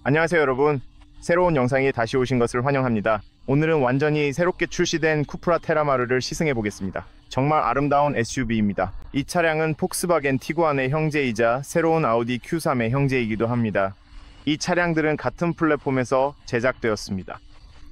안녕하세요 여러분, 새로운 영상에 다시 오신 것을 환영합니다. 오늘은 완전히 새롭게 출시된 쿠프라 테라마르를 시승해 보겠습니다. 정말 아름다운 SUV입니다. 이 차량은 폭스바겐 티구안의 형제이자 새로운 아우디 Q3의 형제이기도 합니다. 이 차량들은 같은 플랫폼에서 제작되었습니다.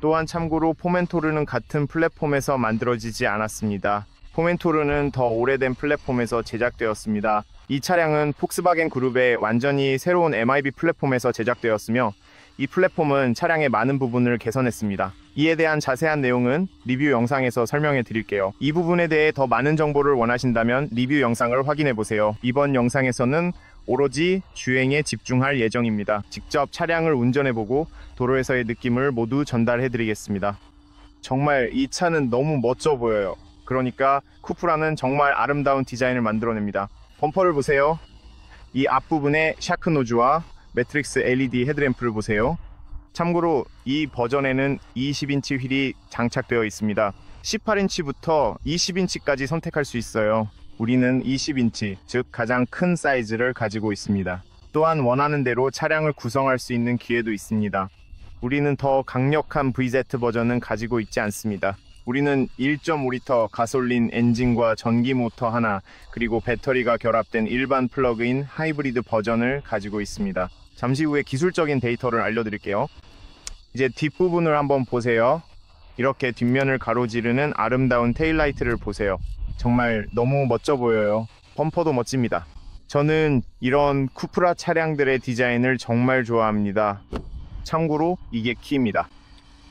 또한 참고로 포멘토르는 같은 플랫폼에서 만들어지지 않았습니다. 포멘토르는 더 오래된 플랫폼에서 제작되었습니다. 이 차량은 폭스바겐 그룹의 완전히 새로운 MIB 플랫폼에서 제작되었으며 이 플랫폼은 차량의 많은 부분을 개선했습니다. 이에 대한 자세한 내용은 리뷰 영상에서 설명해 드릴게요. 이 부분에 대해 더 많은 정보를 원하신다면 리뷰 영상을 확인해 보세요. 이번 영상에서는 오로지 주행에 집중할 예정입니다. 직접 차량을 운전해 보고 도로에서의 느낌을 모두 전달해 드리겠습니다. 정말 이 차는 너무 멋져 보여요. 그러니까 쿠프라는 정말 아름다운 디자인을 만들어냅니다. 범퍼를 보세요. 이 앞부분에 샤크 노즈와 매트릭스 LED 헤드램프를 보세요. 참고로 이 버전에는 20인치 휠이 장착되어 있습니다. 18인치부터 20인치까지 선택할 수 있어요. 우리는 20인치, 즉 가장 큰 사이즈를 가지고 있습니다. 또한 원하는 대로 차량을 구성할 수 있는 기회도 있습니다. 우리는 더 강력한 VZ 버전은 가지고 있지 않습니다. 우리는 1.5리터 가솔린 엔진과 전기 모터 하나, 그리고 배터리가 결합된 일반 플러그인 하이브리드 버전을 가지고 있습니다. 잠시 후에 기술적인 데이터를 알려드릴게요. 이제 뒷부분을 한번 보세요. 이렇게 뒷면을 가로지르는 아름다운 테일라이트를 보세요. 정말 너무 멋져 보여요. 범퍼도 멋집니다. 저는 이런 쿠프라 차량들의 디자인을 정말 좋아합니다. 참고로 이게 키입니다.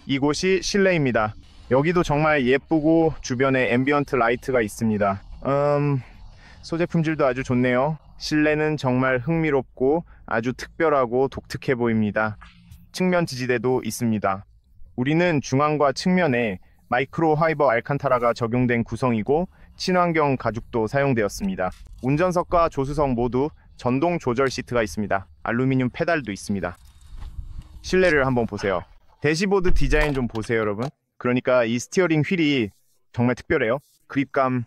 이곳이 실내입니다. 여기도 정말 예쁘고 주변에 앰비언트 라이트가 있습니다. 소재 품질도 아주 좋네요. 실내는 정말 흥미롭고 아주 특별하고 독특해 보입니다. 측면 지지대도 있습니다. 우리는 중앙과 측면에 마이크로 파이버 알칸타라가 적용된 구성이고 친환경 가죽도 사용되었습니다. 운전석과 조수석 모두 전동 조절 시트가 있습니다. 알루미늄 페달도 있습니다. 실내를 한번 보세요. 대시보드 디자인 좀 보세요 여러분. 그러니까 이 스티어링 휠이 정말 특별해요. 그립감,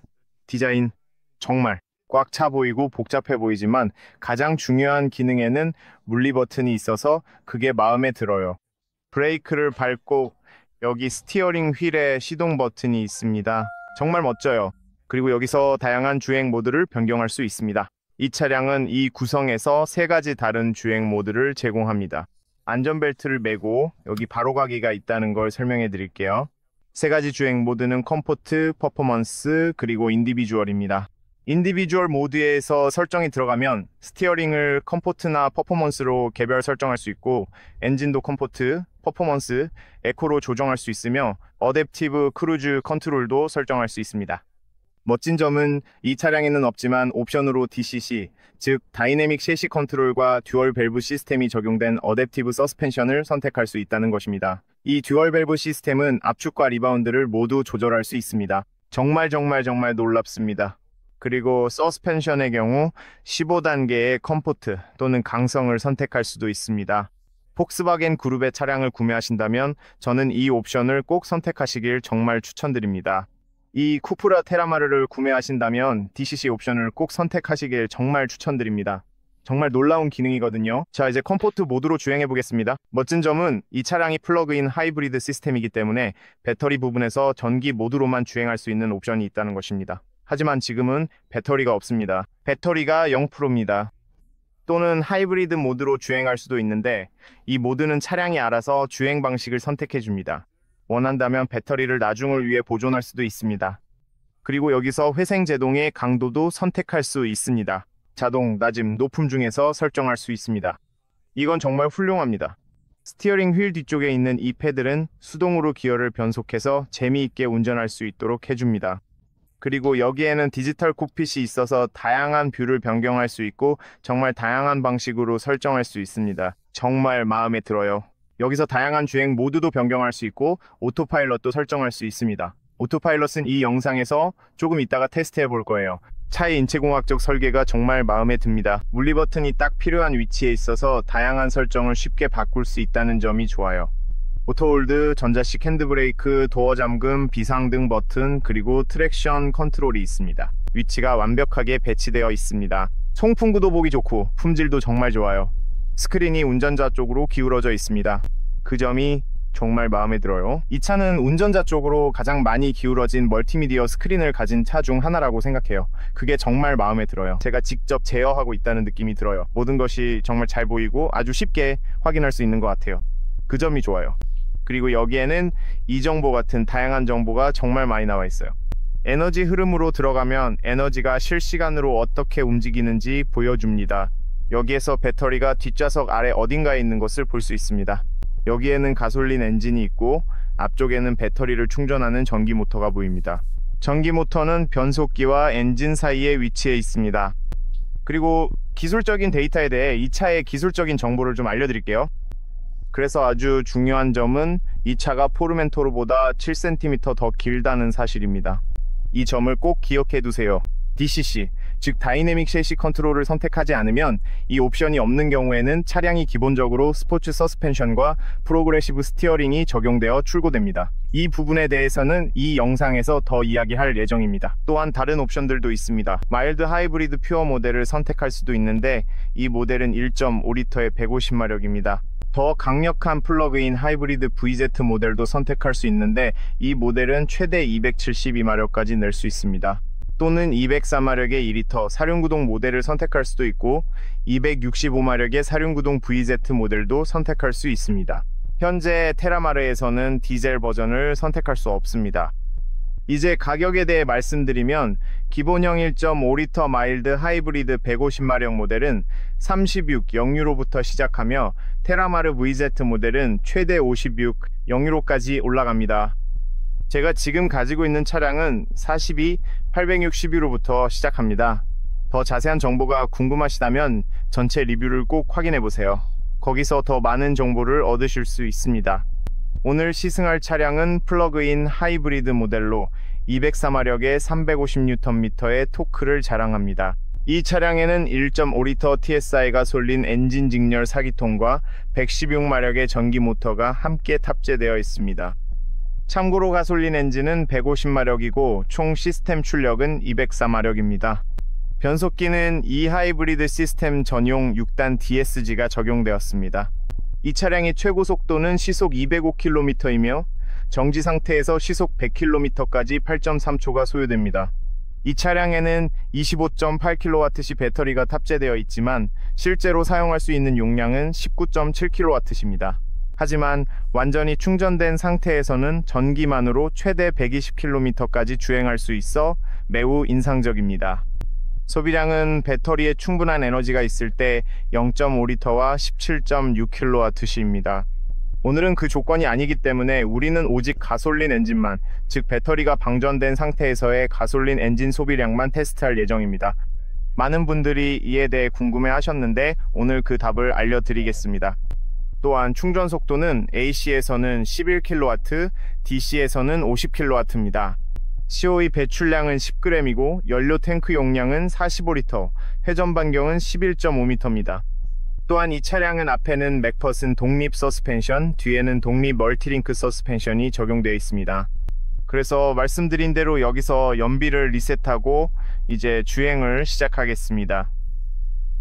디자인 정말 꽉 차 보이고 복잡해 보이지만 가장 중요한 기능에는 물리 버튼이 있어서 그게 마음에 들어요. 브레이크를 밟고 여기 스티어링 휠에 시동 버튼이 있습니다. 정말 멋져요. 그리고 여기서 다양한 주행 모드를 변경할 수 있습니다. 이 차량은 이 구성에서 3가지 다른 주행 모드를 제공합니다. 안전벨트를 매고 여기 바로가기가 있다는 걸 설명해 드릴게요. 3가지 주행 모드는 컴포트, 퍼포먼스, 그리고 인디비주얼입니다. 인디비주얼 모드에서 설정이 들어가면 스티어링을 컴포트나 퍼포먼스로 개별 설정할 수 있고 엔진도 컴포트, 퍼포먼스, 에코로 조정할 수 있으며 어댑티브 크루즈 컨트롤도 설정할 수 있습니다. 멋진 점은 이 차량에는 없지만 옵션으로 DCC, 즉 다이내믹 셰시 컨트롤과 듀얼 밸브 시스템이 적용된 어댑티브 서스펜션을 선택할 수 있다는 것입니다. 이 듀얼 밸브 시스템은 압축과 리바운드를 모두 조절할 수 있습니다. 정말 놀랍습니다. 그리고 서스펜션의 경우 15단계의 컴포트 또는 강성을 선택할 수도 있습니다. 폭스바겐 그룹의 차량을 구매하신다면 저는 이 옵션을 꼭 선택하시길 정말 추천드립니다. 이 쿠프라 테라마르를 구매하신다면 DCC 옵션을 꼭 선택하시길 정말 추천드립니다. 정말 놀라운 기능이거든요. 자, 이제 컴포트 모드로 주행해 보겠습니다. 멋진 점은 이 차량이 플러그인 하이브리드 시스템이기 때문에 배터리 부분에서 전기 모드로만 주행할 수 있는 옵션이 있다는 것입니다. 하지만 지금은 배터리가 없습니다. 배터리가 0%입니다. 또는 하이브리드 모드로 주행할 수도 있는데 이 모드는 차량이 알아서 주행 방식을 선택해 줍니다. 원한다면 배터리를 나중을 위해 보존할 수도 있습니다. 그리고 여기서 회생 제동의 강도도 선택할 수 있습니다. 자동, 낮음, 높음 중에서 설정할 수 있습니다. 이건 정말 훌륭합니다. 스티어링 휠 뒤쪽에 있는 이 패들은 수동으로 기어를 변속해서 재미있게 운전할 수 있도록 해줍니다. 그리고 여기에는 디지털 콕핏이 있어서 다양한 뷰를 변경할 수 있고 정말 다양한 방식으로 설정할 수 있습니다. 정말 마음에 들어요. 여기서 다양한 주행 모드도 변경할 수 있고 오토파일럿도 설정할 수 있습니다. 오토파일럿은 이 영상에서 조금 이따가 테스트해 볼 거예요. 차의 인체공학적 설계가 정말 마음에 듭니다. 물리 버튼이 딱 필요한 위치에 있어서 다양한 설정을 쉽게 바꿀 수 있다는 점이 좋아요. 오토홀드, 전자식 핸드브레이크, 도어 잠금, 비상등 버튼, 그리고 트랙션 컨트롤이 있습니다. 위치가 완벽하게 배치되어 있습니다. 송풍구도 보기 좋고 품질도 정말 좋아요. 스크린이 운전자 쪽으로 기울어져 있습니다. 그 점이 정말 마음에 들어요. 이 차는 운전자 쪽으로 가장 많이 기울어진 멀티미디어 스크린을 가진 차 중 하나라고 생각해요. 그게 정말 마음에 들어요. 제가 직접 제어하고 있다는 느낌이 들어요. 모든 것이 정말 잘 보이고 아주 쉽게 확인할 수 있는 것 같아요. 그 점이 좋아요. 그리고 여기에는 이 정보 같은 다양한 정보가 정말 많이 나와 있어요. 에너지 흐름으로 들어가면 에너지가 실시간으로 어떻게 움직이는지 보여줍니다. 여기에서 배터리가 뒷좌석 아래 어딘가에 있는 것을 볼 수 있습니다. 여기에는 가솔린 엔진이 있고 앞쪽에는 배터리를 충전하는 전기 모터가 보입니다. 전기 모터는 변속기와 엔진 사이에 위치해 있습니다. 그리고 기술적인 데이터에 대해 이 차의 기술적인 정보를 좀 알려드릴게요. 그래서 아주 중요한 점은 이 차가 포르멘토르보다 7cm 더 길다는 사실입니다. 이 점을 꼭 기억해 두세요. DCC, 즉 다이내믹 셰시 컨트롤을 선택하지 않으면 이 옵션이 없는 경우에는 차량이 기본적으로 스포츠 서스펜션과 프로그레시브 스티어링이 적용되어 출고됩니다. 이 부분에 대해서는 이 영상에서 더 이야기할 예정입니다. 또한 다른 옵션들도 있습니다. 마일드 하이브리드 퓨어 모델을 선택할 수도 있는데 이 모델은 1.5L의 150마력입니다. 더 강력한 플러그인 하이브리드 VZ 모델도 선택할 수 있는데 이 모델은 최대 272마력까지 낼 수 있습니다. 또는 204마력의 2리터 사륜구동 모델을 선택할 수도 있고 265마력의 사륜구동 VZ 모델도 선택할 수 있습니다. 현재 테라마르에서는 디젤 버전을 선택할 수 없습니다. 이제 가격에 대해 말씀드리면 기본형 1.5리터 마일드 하이브리드 150마력 모델은 36 0유로부터 시작하며 테라마르 VZ 모델은 최대 56 0유로까지 올라갑니다. 제가 지금 가지고 있는 차량은 42 860유로부터 시작합니다. 더 자세한 정보가 궁금하시다면 전체 리뷰를 꼭 확인해 보세요. 거기서 더 많은 정보를 얻으실 수 있습니다. 오늘 시승할 차량은 플러그인 하이브리드 모델로 204마력의 350Nm의 토크를 자랑합니다. 이 차량에는 1.5리터 TSI가 쏠린 엔진 직렬 4기통과 116마력의 전기 모터가 함께 탑재되어 있습니다. 참고로 가솔린 엔진은 150마력이고 총 시스템 출력은 204마력입니다. 변속기는 이 하이브리드 시스템 전용 6단 DSG가 적용되었습니다. 이 차량의 최고 속도는 시속 205km이며 정지 상태에서 시속 100km까지 8.3초가 소요됩니다. 이 차량에는 25.8kWh 배터리가 탑재되어 있지만 실제로 사용할 수 있는 용량은 19.7kWh입니다. 하지만 완전히 충전된 상태에서는 전기만으로 최대 120km까지 주행할 수 있어 매우 인상적입니다. 소비량은 배터리에 충분한 에너지가 있을 때 0.5리터와 17.6kWh입니다. 오늘은 그 조건이 아니기 때문에 우리는 오직 가솔린 엔진만, 즉 배터리가 방전된 상태에서의 가솔린 엔진 소비량만 테스트할 예정입니다. 많은 분들이 이에 대해 궁금해 하셨는데 오늘 그 답을 알려드리겠습니다. 또한 충전 속도는 AC에서는 11kW, DC에서는 50kW입니다. COE 배출량은 10g이고 연료 탱크 용량은 45리터, 회전 반경은 11.5m입니다. 또한 이 차량은 앞에는 맥퍼슨 독립 서스펜션, 뒤에는 독립 멀티링크 서스펜션이 적용되어 있습니다. 그래서 말씀드린 대로 여기서 연비를 리셋하고 이제 주행을 시작하겠습니다.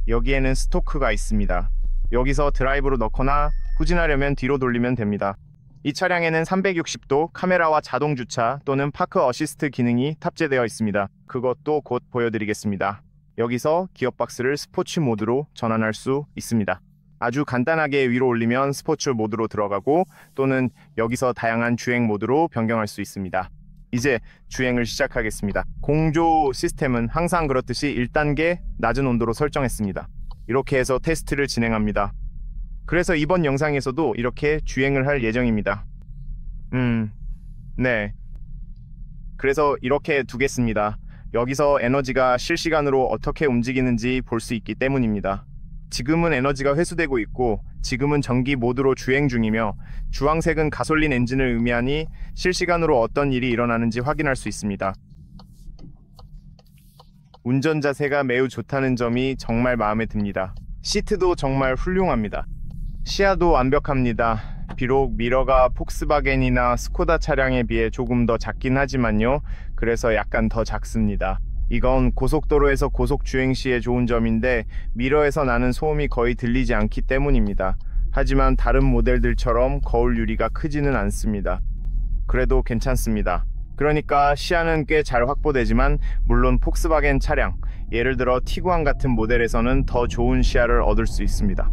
여기에는 스토크가 있습니다. 여기서 드라이브로 넣거나 후진하려면 뒤로 돌리면 됩니다. 이 차량에는 360도 카메라와 자동 주차 또는 파크 어시스트 기능이 탑재되어 있습니다. 그것도 곧 보여드리겠습니다. 여기서 기어박스를 스포츠 모드로 전환할 수 있습니다. 아주 간단하게 위로 올리면 스포츠 모드로 들어가고 또는 여기서 다양한 주행 모드로 변경할 수 있습니다. 이제 주행을 시작하겠습니다. 공조 시스템은 항상 그렇듯이 1단계 낮은 온도로 설정했습니다. 이렇게 해서 테스트를 진행합니다. 그래서 이번 영상에서도 이렇게 주행을 할 예정입니다. 네. 그래서 이렇게 두겠습니다. 여기서 에너지가 실시간으로 어떻게 움직이는지 볼 수 있기 때문입니다. 지금은 에너지가 회수되고 있고 지금은 전기 모드로 주행 중이며 주황색은 가솔린 엔진을 의미하니 실시간으로 어떤 일이 일어나는지 확인할 수 있습니다. 운전 자세가 매우 좋다는 점이 정말 마음에 듭니다. 시트도 정말 훌륭합니다. 시야도 완벽합니다. 비록 미러가 폭스바겐이나 스코다 차량에 비해 조금 더 작긴 하지만요. 그래서 약간 더 작습니다. 이건 고속도로에서 고속 주행 시에 좋은 점인데 미러에서 나는 소음이 거의 들리지 않기 때문입니다. 하지만 다른 모델들처럼 거울 유리가 크지는 않습니다. 그래도 괜찮습니다. 그러니까 시야는 꽤 잘 확보되지만 물론 폭스바겐 차량, 예를 들어 티구안 같은 모델에서는 더 좋은 시야를 얻을 수 있습니다.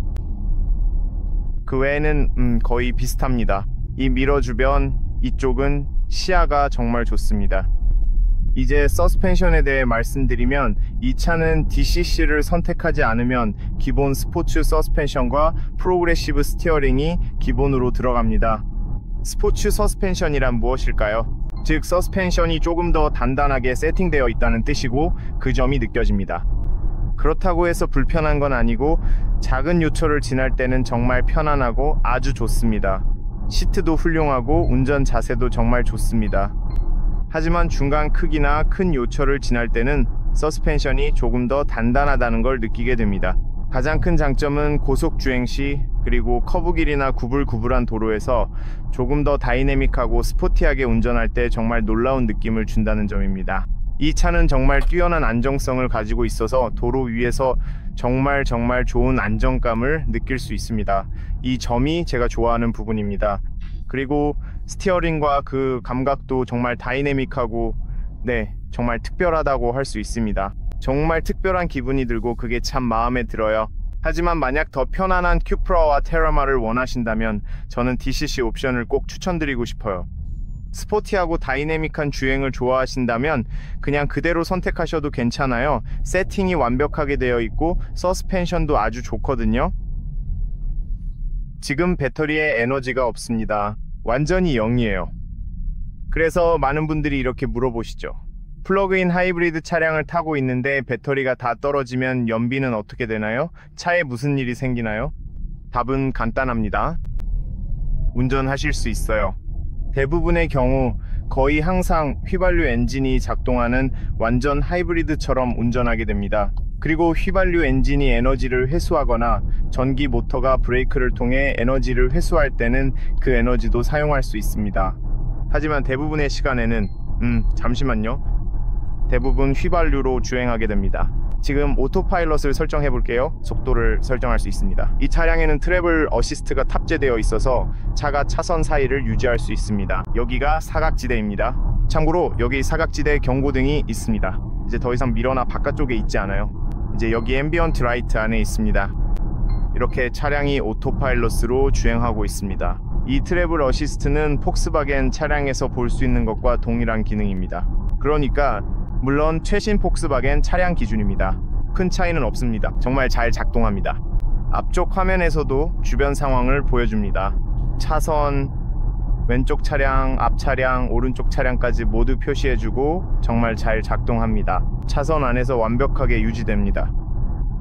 그 외에는 거의 비슷합니다. 이 미러 주변 이쪽은 시야가 정말 좋습니다. 이제 서스펜션에 대해 말씀드리면 이 차는 DCC를 선택하지 않으면 기본 스포츠 서스펜션과 프로그레시브 스티어링이 기본으로 들어갑니다. 스포츠 서스펜션이란 무엇일까요? 즉 서스펜션이 조금 더 단단하게 세팅되어 있다는 뜻이고 그 점이 느껴집니다. 그렇다고 해서 불편한 건 아니고 작은 요철을 지날 때는 정말 편안하고 아주 좋습니다. 시트도 훌륭하고 운전 자세도 정말 좋습니다. 하지만 중간 크기나 큰 요철을 지날 때는 서스펜션이 조금 더 단단하다는 걸 느끼게 됩니다. 가장 큰 장점은 고속 주행 시 그리고 커브길이나 구불구불한 도로에서 조금 더 다이내믹하고 스포티하게 운전할 때 정말 놀라운 느낌을 준다는 점입니다. 이 차는 정말 뛰어난 안정성을 가지고 있어서 도로 위에서 정말 좋은 안정감을 느낄 수 있습니다. 이 점이 제가 좋아하는 부분입니다. 그리고 스티어링과 그 감각도 정말 다이내믹하고 정말 특별하다고 할 수 있습니다. 정말 특별한 기분이 들고 그게 참 마음에 들어요. 하지만 만약 더 편안한 큐프라와 테라마를 원하신다면 저는 DCC 옵션을 꼭 추천드리고 싶어요. 스포티하고 다이내믹한 주행을 좋아하신다면 그냥 그대로 선택하셔도 괜찮아요. 세팅이 완벽하게 되어 있고 서스펜션도 아주 좋거든요. 지금 배터리에 에너지가 없습니다. 완전히 0이에요. 그래서 많은 분들이 이렇게 물어보시죠. 플러그인 하이브리드 차량을 타고 있는데 배터리가 다 떨어지면 연비는 어떻게 되나요? 차에 무슨 일이 생기나요? 답은 간단합니다. 운전하실 수 있어요. 대부분의 경우 거의 항상 휘발유 엔진이 작동하는 완전 하이브리드처럼 운전하게 됩니다. 그리고 휘발유 엔진이 에너지를 회수하거나 전기 모터가 브레이크를 통해 에너지를 회수할 때는 그 에너지도 사용할 수 있습니다. 하지만 대부분의 시간에는 잠시만요. 대부분 휘발유로 주행하게 됩니다. 지금 오토파일럿을 설정해 볼게요. 속도를 설정할 수 있습니다. 이 차량에는 트래블 어시스트가 탑재되어 있어서 차가 차선 사이를 유지할 수 있습니다. 여기가 사각지대입니다. 참고로 여기 사각지대 경고등이 있습니다. 이제 더 이상 미러나 바깥쪽에 있지 않아요. 이제 여기 앰비언트 라이트 안에 있습니다. 이렇게 차량이 오토파일럿으로 주행하고 있습니다. 이 트래블 어시스트는 폭스바겐 차량에서 볼 수 있는 것과 동일한 기능입니다. 그러니까 물론 최신 폭스바겐 차량 기준입니다. 큰 차이는 없습니다. 정말 잘 작동합니다. 앞쪽 화면에서도 주변 상황을 보여줍니다. 차선, 왼쪽 차량, 앞 차량, 오른쪽 차량까지 모두 표시해주고 정말 잘 작동합니다. 차선 안에서 완벽하게 유지됩니다.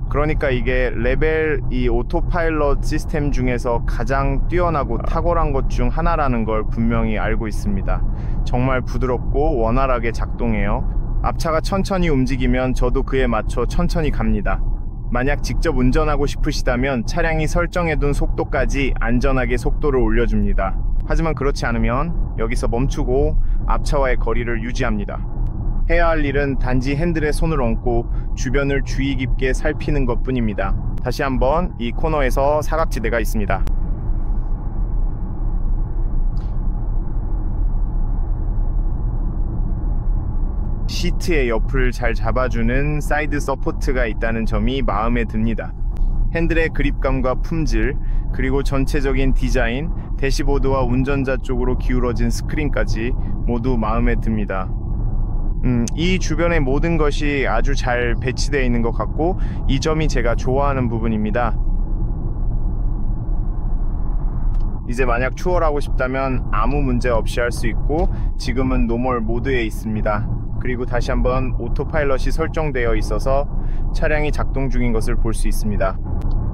그러니까 이게 레벨 이 오토파일럿 시스템 중에서 가장 뛰어나고 탁월한 것 중 하나라는 걸 분명히 알고 있습니다. 정말 부드럽고 원활하게 작동해요. 앞차가 천천히 움직이면 저도 그에 맞춰 천천히 갑니다. 만약 직접 운전하고 싶으시다면 차량이 설정해둔 속도까지 안전하게 속도를 올려줍니다. 하지만 그렇지 않으면 여기서 멈추고 앞차와의 거리를 유지합니다. 해야 할 일은 단지 핸들에 손을 얹고 주변을 주의 깊게 살피는 것 뿐입니다. 다시 한번 이 코너에서 사각지대가 있습니다. 시트의 옆을 잘 잡아주는 사이드 서포트가 있다는 점이 마음에 듭니다. 핸들의 그립감과 품질, 그리고 전체적인 디자인, 대시보드와 운전자 쪽으로 기울어진 스크린까지 모두 마음에 듭니다. 이 주변의 모든 것이 아주 잘 배치되어 있는 것 같고 이 점이 제가 좋아하는 부분입니다. 이제 만약 추월하고 싶다면 아무 문제 없이 할 수 있고 지금은 노멀 모드에 있습니다. 그리고 다시 한번 오토파일럿이 설정되어 있어서 차량이 작동 중인 것을 볼 수 있습니다.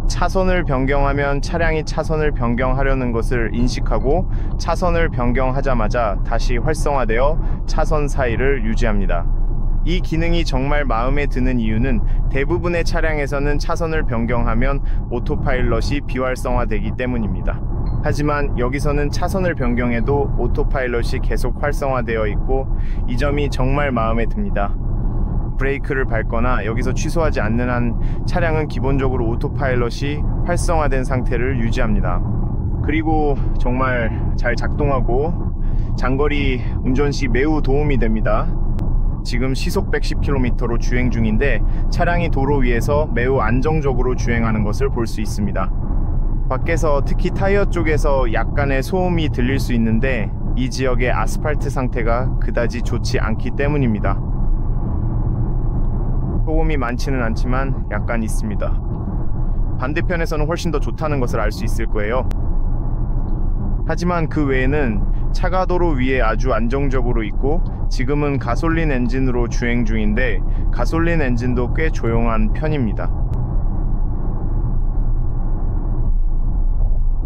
차선을 변경하면 차량이 차선을 변경하려는 것을 인식하고 차선을 변경하자마자 다시 활성화되어 차선 사이를 유지합니다. 이 기능이 정말 마음에 드는 이유는 대부분의 차량에서는 차선을 변경하면 오토파일럿이 비활성화되기 때문입니다. 하지만 여기서는 차선을 변경해도 오토파일럿이 계속 활성화되어 있고 이 점이 정말 마음에 듭니다. 브레이크를 밟거나 여기서 취소하지 않는 한 차량은 기본적으로 오토파일럿이 활성화된 상태를 유지합니다. 그리고 정말 잘 작동하고 장거리 운전 시 매우 도움이 됩니다. 지금 시속 110km로 주행 중인데 차량이 도로 위에서 매우 안정적으로 주행하는 것을 볼 수 있습니다. 밖에서 특히 타이어 쪽에서 약간의 소음이 들릴 수 있는데 이 지역의 아스팔트 상태가 그다지 좋지 않기 때문입니다. 소음이 많지는 않지만 약간 있습니다. 반대편에서는 훨씬 더 좋다는 것을 알 수 있을 거예요. 하지만 그 외에는 차가 도로 위에 아주 안정적으로 있고 지금은 가솔린 엔진으로 주행 중인데 가솔린 엔진도 꽤 조용한 편입니다.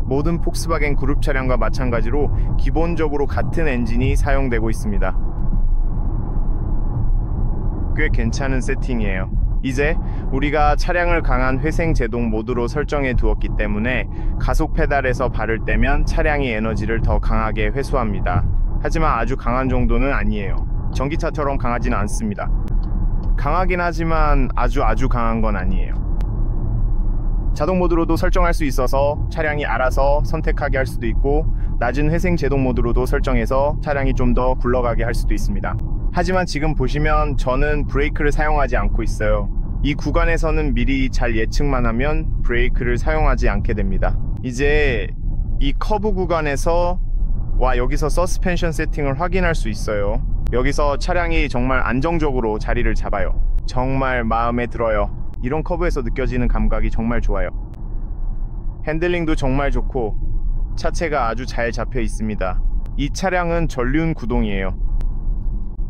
모든 폭스바겐 그룹 차량과 마찬가지로 기본적으로 같은 엔진이 사용되고 있습니다. 꽤 괜찮은 세팅이에요. 이제 우리가 차량을 강한 회생 제동 모드로 설정해 두었기 때문에 가속 페달에서 발을 떼면 차량이 에너지를 더 강하게 회수합니다. 하지만 아주 강한 정도는 아니에요. 전기차처럼 강하지는 않습니다. 강하긴 하지만 아주 강한 건 아니에요. 자동 모드로도 설정할 수 있어서 차량이 알아서 선택하게 할 수도 있고 낮은 회생 제동 모드로도 설정해서 차량이 좀 더 굴러가게 할 수도 있습니다. 하지만 지금 보시면 저는 브레이크를 사용하지 않고 있어요. 이 구간에서는 미리 잘 예측만 하면 브레이크를 사용하지 않게 됩니다. 이제 이 커브 구간에서 여기서 서스펜션 세팅을 확인할 수 있어요. 여기서 차량이 정말 안정적으로 자리를 잡아요. 정말 마음에 들어요. 이런 커브에서 느껴지는 감각이 정말 좋아요. 핸들링도 정말 좋고 차체가 아주 잘 잡혀 있습니다. 이 차량은 전륜 구동이에요.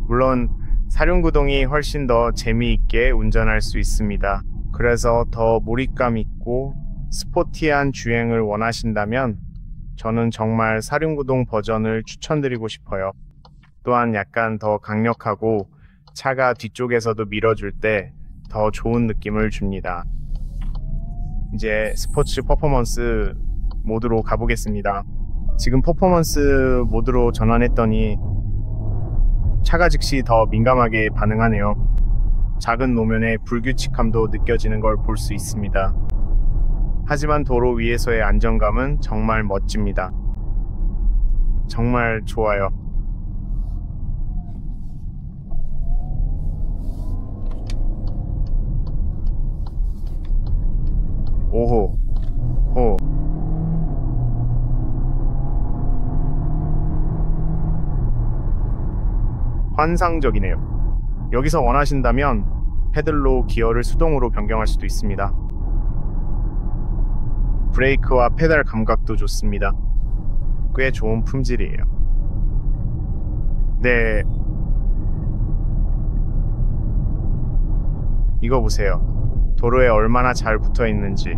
물론 사륜 구동이 훨씬 더 재미있게 운전할 수 있습니다. 그래서 더 몰입감 있고 스포티한 주행을 원하신다면 저는 정말 사륜 구동 버전을 추천드리고 싶어요. 또한 약간 더 강력하고 차가 뒤쪽에서도 밀어줄 때 더 좋은 느낌을 줍니다. 이제 스포츠 퍼포먼스 모드로 가보겠습니다. 지금 퍼포먼스 모드로 전환했더니 차가 즉시 더 민감하게 반응하네요. 작은 노면의 불규칙함도 느껴지는 걸 볼 수 있습니다. 하지만 도로 위에서의 안정감은 정말 멋집니다. 정말 좋아요. 오호, 호. 환상적이네요. 여기서 원하신다면 패들로 기어를 수동으로 변경할 수도 있습니다. 브레이크와 페달 감각도 좋습니다. 꽤 좋은 품질이에요. 네, 이거 보세요. 도로에 얼마나 잘 붙어 있는지.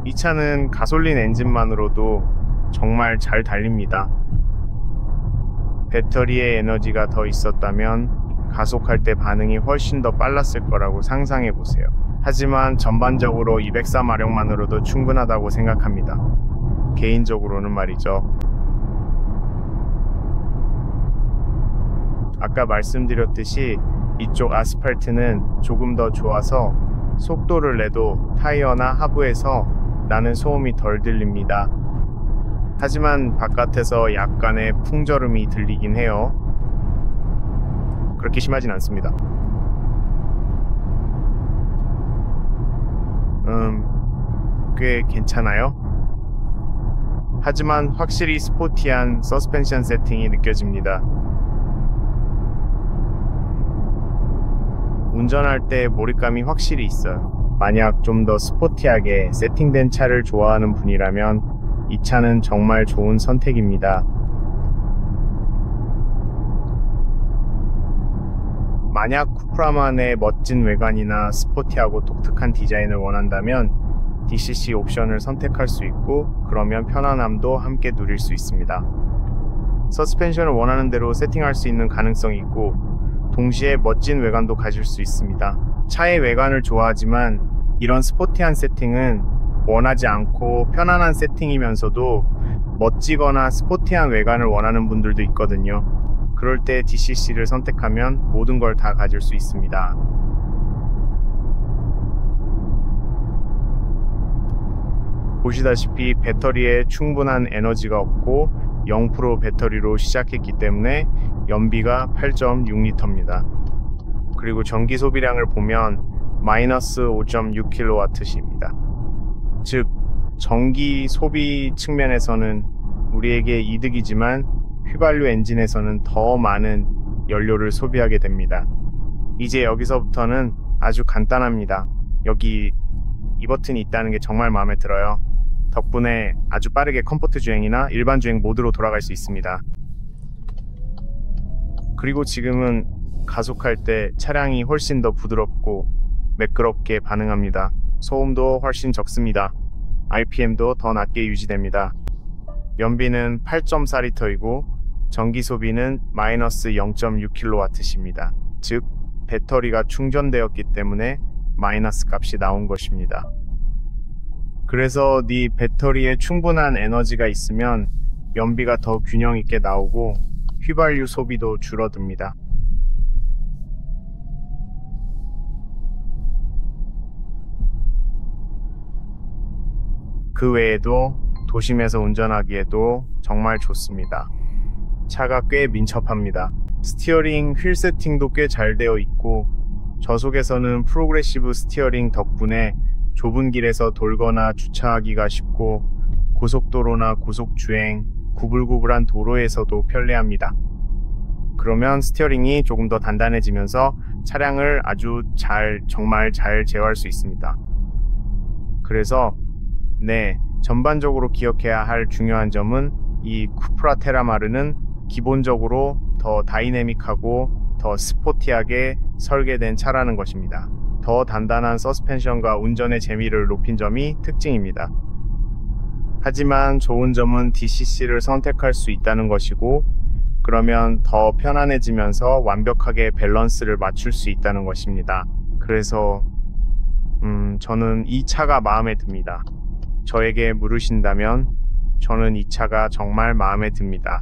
이 차는 가솔린 엔진만으로도 정말 잘 달립니다. 배터리에 에너지가 더 있었다면 가속할 때 반응이 훨씬 더 빨랐을 거라고 상상해 보세요. 하지만 전반적으로 204마력만으로도 충분하다고 생각합니다. 개인적으로는 말이죠. 아까 말씀드렸듯이 이쪽 아스팔트는 조금 더 좋아서 속도를 내도 타이어나 하부에서 나는 소음이 덜 들립니다. 하지만 바깥에서 약간의 풍절음이 들리긴 해요. 그렇게 심하진 않습니다. 꽤 괜찮아요. 하지만 확실히 스포티한 서스펜션 세팅이 느껴집니다. 운전할 때 몰입감이 확실히 있어요. 만약 좀 더 스포티하게 세팅된 차를 좋아하는 분이라면 이 차는 정말 좋은 선택입니다. 만약 쿠프라만의 멋진 외관이나 스포티하고 독특한 디자인을 원한다면 DCC 옵션을 선택할 수 있고 그러면 편안함도 함께 누릴 수 있습니다. 서스펜션을 원하는 대로 세팅할 수 있는 가능성이 있고 동시에 멋진 외관도 가질 수 있습니다. 차의 외관을 좋아하지만 이런 스포티한 세팅은 원하지 않고 편안한 세팅이면서도 멋지거나 스포티한 외관을 원하는 분들도 있거든요. 그럴 때 DCC를 선택하면 모든 걸 다 가질 수 있습니다. 보시다시피 배터리에 충분한 에너지가 없고 0% 배터리로 시작했기 때문에 연비가 8.6L입니다. 그리고 전기 소비량을 보면 마이너스 5.6kWh입니다. 즉 전기 소비 측면에서는 우리에게 이득이지만 휘발유 엔진에서는 더 많은 연료를 소비하게 됩니다. 이제 여기서부터는 아주 간단합니다. 여기 이 버튼이 있다는 게 정말 마음에 들어요. 덕분에 아주 빠르게 컴포트 주행이나 일반 주행 모드로 돌아갈 수 있습니다. 그리고 지금은 가속할 때 차량이 훨씬 더 부드럽고 매끄럽게 반응합니다. 소음도 훨씬 적습니다. RPM도 더 낮게 유지됩니다. 연비는 8.4L이고 전기 소비는 마이너스 0.6kWh입니다. 즉 배터리가 충전되었기 때문에 마이너스 값이 나온 것입니다. 그래서 네 배터리에 충분한 에너지가 있으면 연비가 더 균형 있게 나오고 휘발유 소비도 줄어듭니다. 그 외에도 도심에서 운전하기에도 정말 좋습니다. 차가 꽤 민첩합니다. 스티어링 휠 세팅도 꽤 잘 되어 있고 저속에서는 프로그레시브 스티어링 덕분에 좁은 길에서 돌거나 주차하기가 쉽고 고속도로나 고속주행, 구불구불한 도로에서도 편리합니다. 그러면 스티어링이 조금 더 단단해지면서 차량을 아주 정말 잘 제어할 수 있습니다. 그래서 전반적으로 기억해야 할 중요한 점은 이 쿠프라 테라마르는 기본적으로 더 다이내믹하고 더 스포티하게 설계된 차라는 것입니다. 더 단단한 서스펜션과 운전의 재미를 높인 점이 특징입니다. 하지만 좋은 점은 DCC를 선택할 수 있다는 것이고 그러면 더 편안해지면서 완벽하게 밸런스를 맞출 수 있다는 것입니다. 그래서 저는 이 차가 마음에 듭니다. 저에게 물으신다면 저는 이 차가 정말 마음에 듭니다.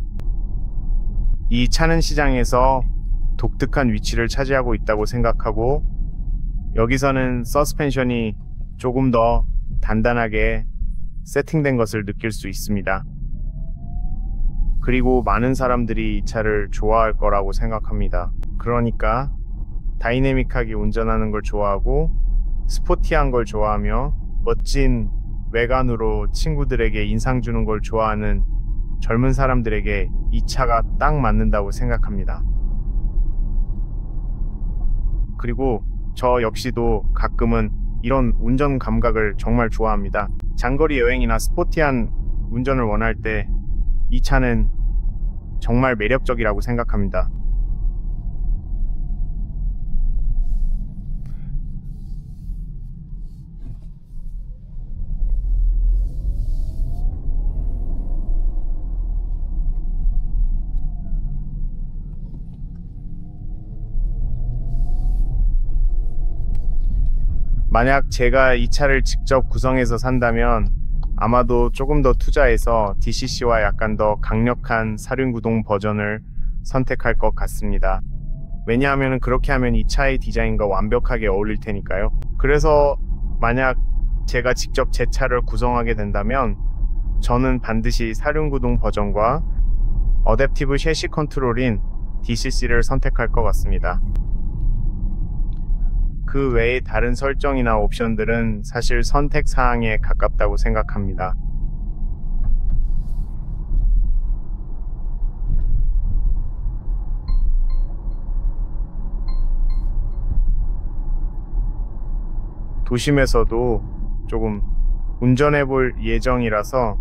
이 차는 시장에서 독특한 위치를 차지하고 있다고 생각하고 여기서는 서스펜션이 조금 더 단단하게 세팅된 것을 느낄 수 있습니다. 그리고 많은 사람들이 이 차를 좋아할 거라고 생각합니다. 그러니까 다이내믹하게 운전하는 걸 좋아하고 스포티한 걸 좋아하며 멋진 외관으로 친구들에게 인상 주는 걸 좋아하는 젊은 사람들에게 이 차가 딱 맞는다고 생각합니다. 그리고 저 역시도 가끔은 이런 운전 감각을 정말 좋아합니다. 장거리 여행이나 스포티한 운전을 원할 때 이 차는 정말 매력적이라고 생각합니다. 만약 제가 이 차를 직접 구성해서 산다면 아마도 조금 더 투자해서 DCC와 약간 더 강력한 사륜구동 버전을 선택할 것 같습니다. 왜냐하면 그렇게 하면 이 차의 디자인과 완벽하게 어울릴 테니까요. 그래서 만약 제가 직접 제 차를 구성하게 된다면 저는 반드시 사륜구동 버전과 어댑티브 셰시 컨트롤인 DCC를 선택할 것 같습니다. 그 외의 다른 설정이나 옵션들은 사실 선택 사항에 가깝다고 생각합니다. 도심에서도 조금 운전해 볼 예정이라서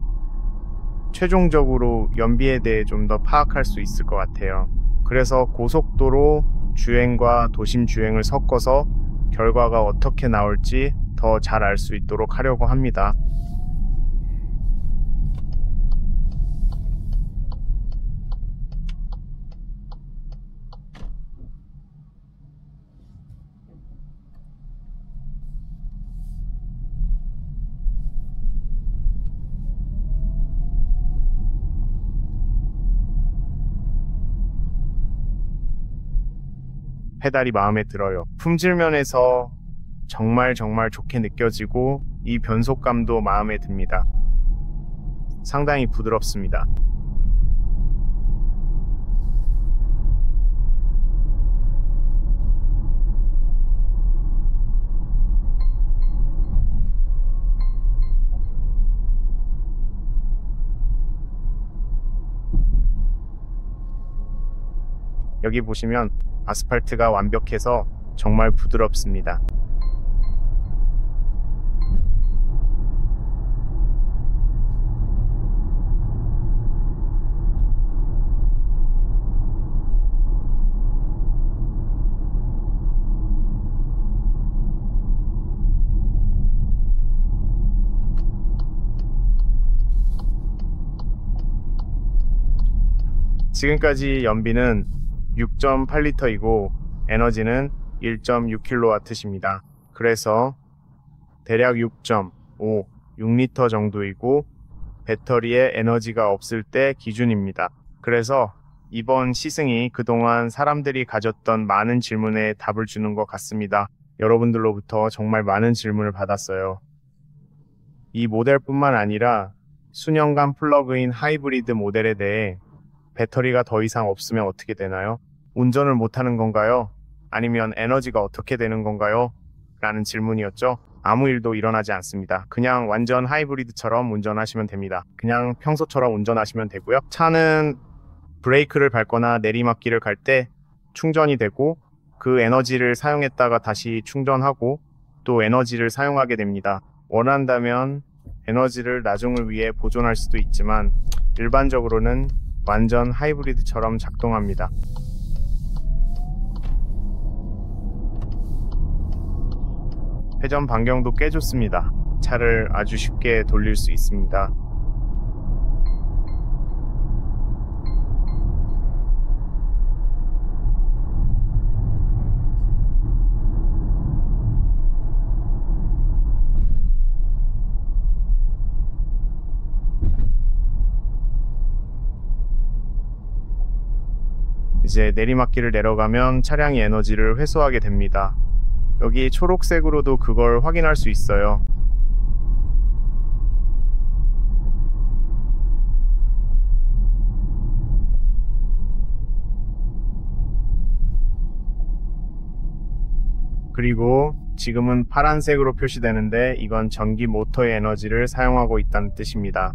최종적으로 연비에 대해 좀 더 파악할 수 있을 것 같아요. 그래서 고속도로 주행과 도심 주행을 섞어서 결과가 어떻게 나올지 더 잘 알 수 있도록 하려고 합니다. 페달이 마음에 들어요. 품질 면에서 정말 좋게 느껴지고 이 변속감도 마음에 듭니다. 상당히 부드럽습니다. 여기 보시면 아스팔트가 완벽해서 정말 부드럽습니다. 지금까지 연비는 6.8리터이고 에너지는 1.6kWh입니다. 그래서 대략 6.5, 6리터 정도이고 배터리에 에너지가 없을 때 기준입니다. 그래서 이번 시승이 그동안 사람들이 가졌던 많은 질문에 답을 주는 것 같습니다. 여러분들로부터 정말 많은 질문을 받았어요. 이 모델뿐만 아니라 수년간 플러그인 하이브리드 모델에 대해 배터리가 더 이상 없으면 어떻게 되나요? 운전을 못하는 건가요? 아니면 에너지가 어떻게 되는 건가요? 라는 질문이었죠. 아무 일도 일어나지 않습니다. 그냥 완전 하이브리드처럼 운전하시면 됩니다. 그냥 평소처럼 운전하시면 되고요. 차는 브레이크를 밟거나 내리막길을 갈 때 충전이 되고 그 에너지를 사용했다가 다시 충전하고 또 에너지를 사용하게 됩니다. 원한다면 에너지를 나중을 위해 보존할 수도 있지만 일반적으로는 완전 하이브리드처럼 작동합니다. 회전 반경도 꽤 좋습니다. 차를 아주 쉽게 돌릴 수 있습니다. 이제 내리막길을 내려가면 차량이 에너지를 회수하게 됩니다. 여기 초록색으로도 그걸 확인할 수 있어요. 그리고 지금은 파란색으로 표시되는데 이건 전기 모터의 에너지를 사용하고 있다는 뜻입니다.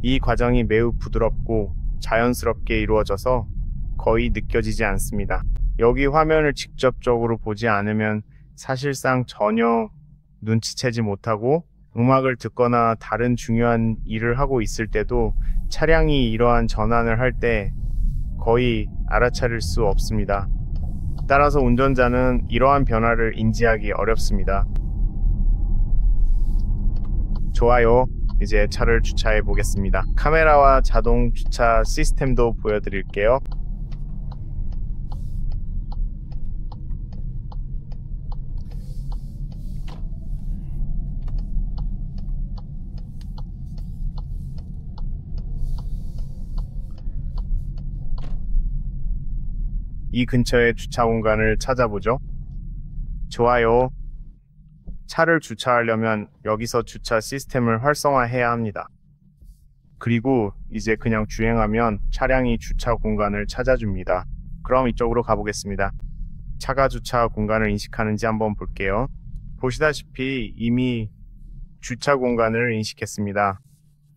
이 과정이 매우 부드럽고 자연스럽게 이루어져서 거의 느껴지지 않습니다. 여기 화면을 직접적으로 보지 않으면 사실상 전혀 눈치채지 못하고 음악을 듣거나 다른 중요한 일을 하고 있을 때도 차량이 이러한 전환을 할 때 거의 알아차릴 수 없습니다. 따라서 운전자는 이러한 변화를 인지하기 어렵습니다. 좋아요. 이제 차를 주차해 보겠습니다. 카메라와 자동 주차 시스템도 보여드릴게요. 이 근처에 주차 공간을 찾아보죠. 좋아요. 차를 주차하려면 여기서 주차 시스템을 활성화해야 합니다. 그리고 이제 그냥 주행하면 차량이 주차 공간을 찾아줍니다. 그럼 이쪽으로 가보겠습니다. 차가 주차 공간을 인식하는지 한번 볼게요. 보시다시피 이미 주차 공간을 인식했습니다.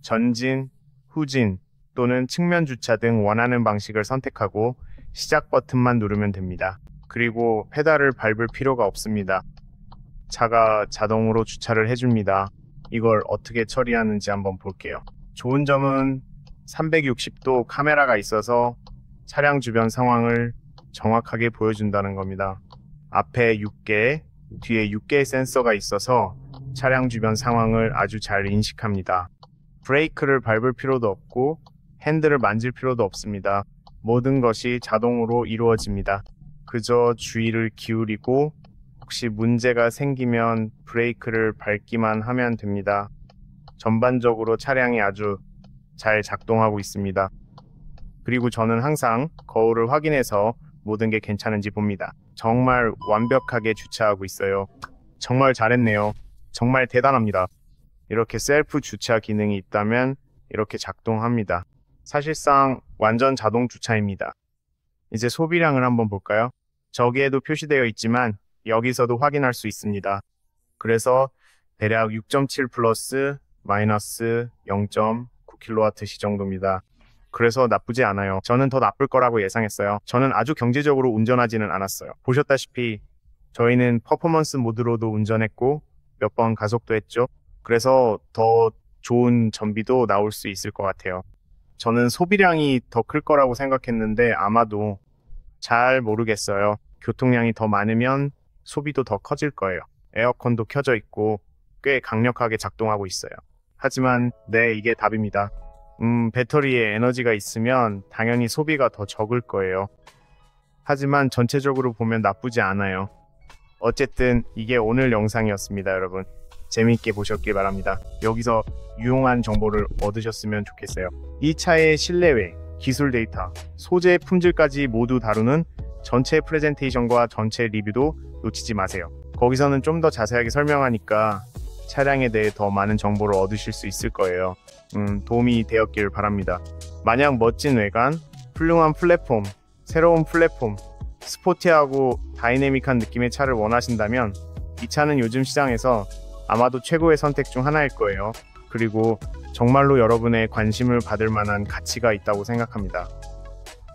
전진, 후진 또는 측면 주차 등 원하는 방식을 선택하고 시작 버튼만 누르면 됩니다. 그리고 페달을 밟을 필요가 없습니다. 차가 자동으로 주차를 해줍니다. 이걸 어떻게 처리하는지 한번 볼게요. 좋은 점은 360도 카메라가 있어서 차량 주변 상황을 정확하게 보여준다는 겁니다. 앞에 6개, 뒤에 6개의 센서가 있어서 차량 주변 상황을 아주 잘 인식합니다. 브레이크를 밟을 필요도 없고 핸들을 만질 필요도 없습니다. 모든 것이 자동으로 이루어집니다. 그저 주의를 기울이고 혹시 문제가 생기면 브레이크를 밟기만 하면 됩니다. 전반적으로 차량이 아주 잘 작동하고 있습니다. 그리고 저는 항상 거울을 확인해서 모든 게 괜찮은지 봅니다. 정말 완벽하게 주차하고 있어요. 정말 잘했네요. 정말 대단합니다. 이렇게 셀프 주차 기능이 있다면 이렇게 작동합니다. 사실상 완전 자동 주차입니다. 이제 소비량을 한번 볼까요? 저기에도 표시되어 있지만 여기서도 확인할 수 있습니다. 그래서 대략 6.7 플러스 마이너스 0.9kWh 정도입니다. 그래서 나쁘지 않아요. 저는 더 나쁠 거라고 예상했어요. 저는 아주 경제적으로 운전하지는 않았어요. 보셨다시피 저희는 퍼포먼스 모드로도 운전했고 몇 번 가속도 했죠. 그래서 더 좋은 전비도 나올 수 있을 것 같아요. 저는 소비량이 더 클 거라고 생각했는데 아마도 잘 모르겠어요. 교통량이 더 많으면 소비도 더 커질 거예요. 에어컨도 켜져 있고 꽤 강력하게 작동하고 있어요. 하지만 네, 이게 답입니다. 배터리에 에너지가 있으면 당연히 소비가 더 적을 거예요. 하지만 전체적으로 보면 나쁘지 않아요. 어쨌든 이게 오늘 영상이었습니다, 여러분. 재미있게 보셨길 바랍니다. 여기서 유용한 정보를 얻으셨으면 좋겠어요. 이 차의 실내외, 기술 데이터, 소재 품질까지 모두 다루는 전체 프레젠테이션과 전체 리뷰도 놓치지 마세요. 거기서는 좀 더 자세하게 설명하니까 차량에 대해 더 많은 정보를 얻으실 수 있을 거예요. 도움이 되었길 바랍니다. 만약 멋진 외관, 훌륭한 플랫폼, 새로운 플랫폼, 스포티하고 다이내믹한 느낌의 차를 원하신다면 이 차는 요즘 시장에서 아마도 최고의 선택 중 하나일 거예요. 그리고 정말로 여러분의 관심을 받을 만한 가치가 있다고 생각합니다.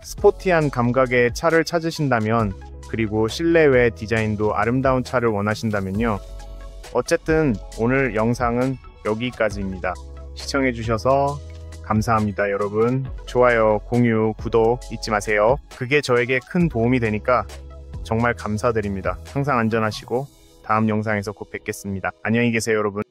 스포티한 감각의 차를 찾으신다면, 그리고 실내외 디자인도 아름다운 차를 원하신다면요. 어쨌든 오늘 영상은 여기까지입니다. 시청해주셔서 감사합니다, 여러분. 좋아요, 공유, 구독 잊지 마세요. 그게 저에게 큰 도움이 되니까 정말 감사드립니다. 항상 안전하시고 다음 영상에서 곧 뵙겠습니다. 안녕히 계세요, 여러분.